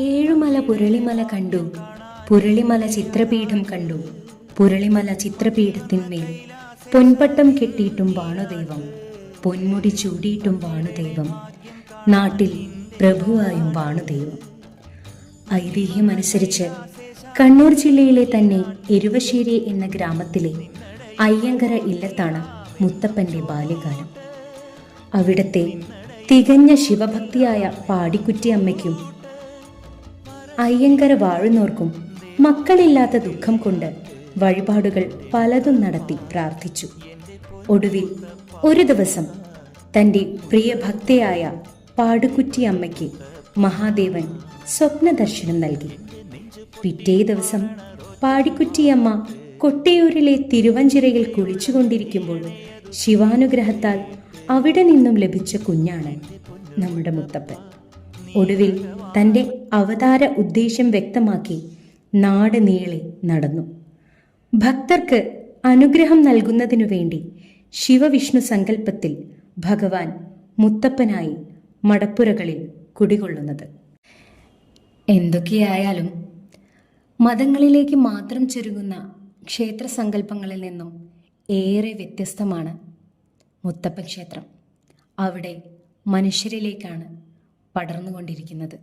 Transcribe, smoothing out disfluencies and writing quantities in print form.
ഏഴുമല പുരളിമല കണ്ടു, പുരളിമല ചിത്രപീഠം കണ്ടു, പുരളിമല ചിത്രപീഠത്തിന്മേൽ പൊൻപട്ടം കെട്ടിയിട്ടും വാണുദൈവം, പൊന്മുടി ചൂടിയിട്ടും വാണുദൈവം, നാട്ടിൽ പ്രഭുവായും വാണുദൈവം. ഐതിഹ്യമനുസരിച്ച് കണ്ണൂർ ജില്ലയിലെ തന്നെ എരുവശ്ശേരി എന്ന ഗ്രാമത്തിലെ അയ്യങ്കര ഇല്ലത്താണ് മുത്തപ്പന്റെ ബാല്യകാലം. അവിടത്തെ തികഞ്ഞ ശിവഭക്തിയായ പാടിക്കുറ്റിയമ്മയ്ക്കും അയ്യങ്കര വാഴുന്നോർക്കും മക്കളില്ലാത്ത ദുഃഖം കൊണ്ട് വഴിപാടുകൾ പലതും നടത്തി പ്രാർത്ഥിച്ചു. ഒടുവിൽ ഒരു ദിവസം തൻ്റെ പ്രിയ ഭക്തയായ പാടുക്കുറ്റിയമ്മയ്ക്ക് മഹാദേവൻ സ്വപ്നദർശനം നൽകി. പിറ്റേ ദിവസം പാടിക്കുറ്റിയമ്മ കൊട്ടിയൂരിലെ തിരുവഞ്ചിറയിൽ കുളിച്ചുകൊണ്ടിരിക്കുമ്പോൾ ശിവാനുഗ്രഹത്താൽ അവിടെ നിന്നും ലഭിച്ച കുഞ്ഞാണ് നമ്മുടെ മുത്തപ്പൻ. ഒടുവിൽ തൻ്റെ അവതാര ഉദ്ദേശം വ്യക്തമാക്കി നാട് നീളെ നടന്നു. ഭക്തർക്ക് അനുഗ്രഹം നൽകുന്നതിനു വേണ്ടി ശിവവിഷ്ണു സങ്കല്പത്തിൽ ഭഗവാൻ മുത്തപ്പനായി മടപ്പുരകളിൽ കുടികൊള്ളുന്നത്. എന്തൊക്കെയായാലും മതങ്ങളിലേക്ക് മാത്രം ചുരുങ്ങുന്ന ക്ഷേത്ര സങ്കല്പങ്ങളിൽ നിന്നും ഏറെ വ്യത്യസ്തമാണ് മുത്തപ്പൻ ക്ഷേത്രം. അവിടെ മനുഷ്യരിലേക്കാണ് പടർന്നുകൊണ്ടിരിക്കുന്നത്.